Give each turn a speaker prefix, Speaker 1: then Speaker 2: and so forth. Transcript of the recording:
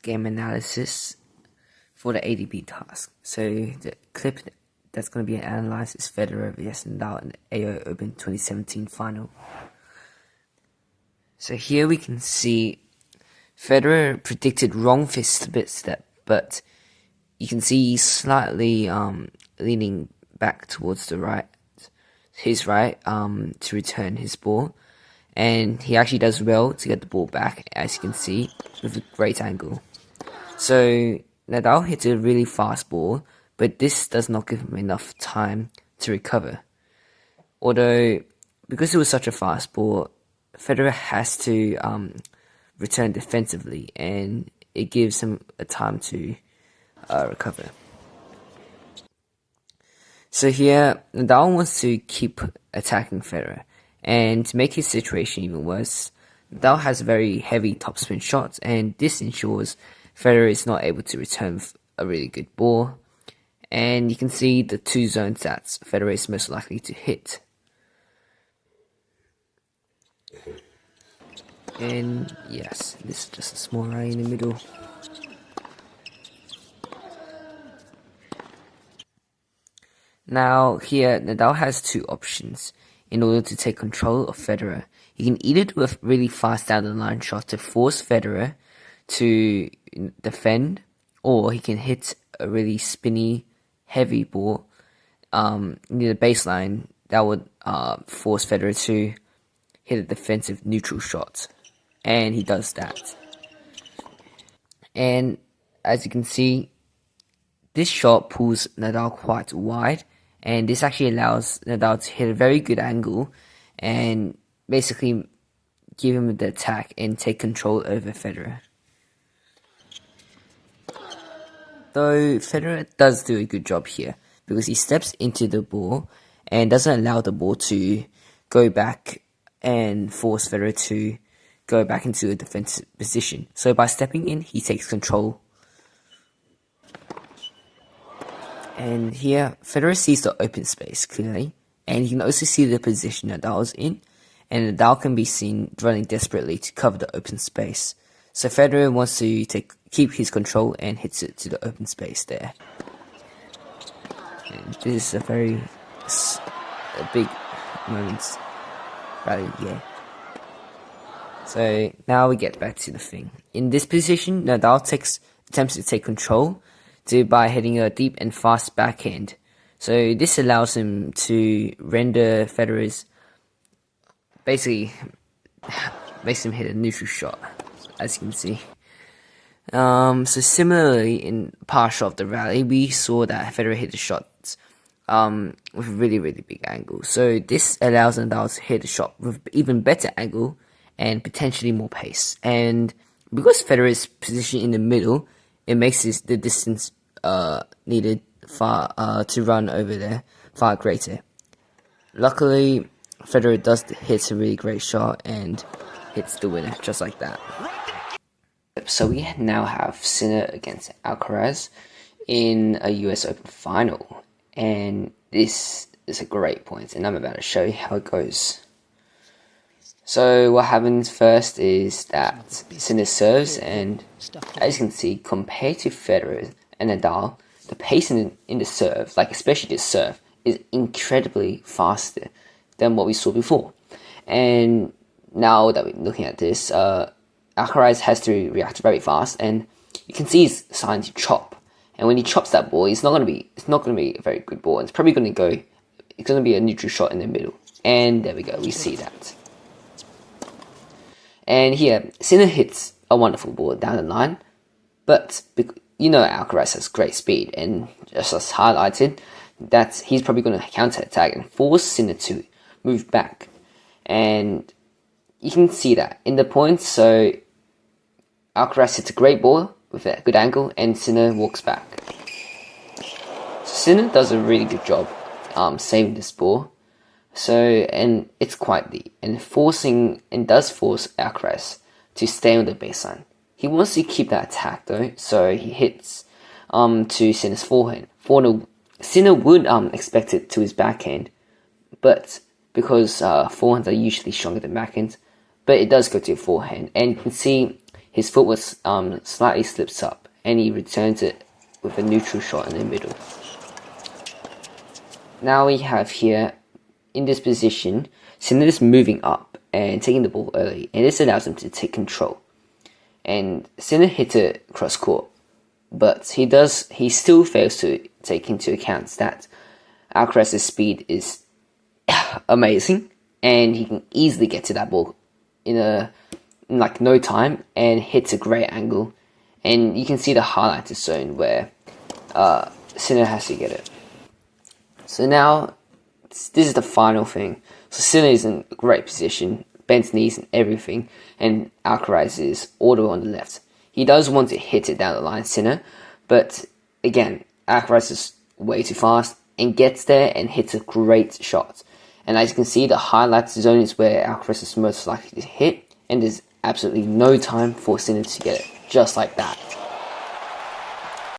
Speaker 1: Game Analysis for the ADP task. So the clip that's going to be analyzed is Federer vs Nadal in the AO Open 2017 final. So here we can see Federer predicted wrong fist step, but you can see he's slightly leaning back towards his right to return his ball, and he actually does well to get the ball back, as you can see, with a great angle. So Nadal hits a really fast ball, but this does not give him enough time to recover. Although, because it was such a fast ball, Federer has to return defensively, and it gives him a time to recover. So here, Nadal wants to keep attacking Federer, and to make his situation even worse, Nadal has very heavy topspin shots, and this ensures Federer is not able to return a really good ball. And you can see the two zone stats Federer is most likely to hit. And yes, this is just a small rally in the middle. Now here, Nadal has two options in order to take control of Federer. He can either do a really fast down the line shot to force Federer to defend, or he can hit a really spinny, heavy ball near the baseline that would force Federer to hit a defensive neutral shot. And he does that. And as you can see, this shot pulls Nadal quite wide, and this actually allows Nadal to hit a very good angle and basically give him the attack and take control over Federer. Though Federer does do a good job here, because he steps into the ball and doesn't allow the ball to go back and force Federer to go back into a defensive position. So by stepping in, he takes control. And here, Federer sees the open space clearly, and you can also see the position Nadal's in, and Nadal can be seen running desperately to cover the open space. So Federer wants to keep his control and hits it to the open space there. And this is a big moment rally, yeah. So now we get back to the thing. In this position, Nadal attempts to take control by hitting a deep and fast backhand. So this allows him to render Federer's, basically makes him hit a neutral shot, as you can see. So similarly, in part shot of the rally, we saw that Federer hit the shots with a really, really big angle. So this allows Nadal to hit a shot with even better angle and potentially more pace. And because Federer is positioned in the middle, it makes the distance needed to run over there far greater. Luckily, Federer does hit a really great shot and hits the winner just like that. So we now have Sinner against Alcaraz in a US Open final, and this is a great point, and I'm about to show you how it goes. So what happens first is that Sinner serves, and as you can see, compared to Federer and Nadal, the pace in the serve, like especially the serve, is incredibly faster than what we saw before. And now that we're looking at this, Alcaraz has to react very fast, and you can see he's starting to chop. And when he chops that ball, it's not going to be a very good ball. It's probably going to be a neutral shot in the middle. And there we go, we see that. And here, Sinner hits a wonderful ball down the line, but Alcaraz has great speed, and just as highlighted, that he's probably going to counter-attack and force Sinner to move back. And you can see that in the points, so Alcaraz hits a great ball with a good angle, and Sinner walks back. So Sinner does a really good job saving this ball. So, and it's quite deep, and does force Alcaraz to stay on the baseline. He wants to keep that attack though, so he hits to Sinner's forehand. Sinner would expect it to his backhand, but because forehands are usually stronger than backhands, but it does go to forehand, and you can see his foot was slightly slips up, and he returns it with a neutral shot in the middle. Now we have here, in this position, Sinner is moving up and taking the ball early, and this allows him to take control. And Sinner hit it cross court, but he still fails to take into account that Alcaraz's speed is amazing, and he can easily get to that ball in like no time and hits a great angle. And you can see the highlighted zone where Sinner has to get it. So now, this is the final thing. So Sinner is in a great position, bent knees and everything, and Alcaraz is all the way on the left. He does want to hit it down the line, Sinner, but again, Alcaraz is way too fast and gets there and hits a great shot. And as you can see, the highlighted zone is where Alcaraz is most likely to hit, and there's absolutely no time for Sinner to get it, just like that.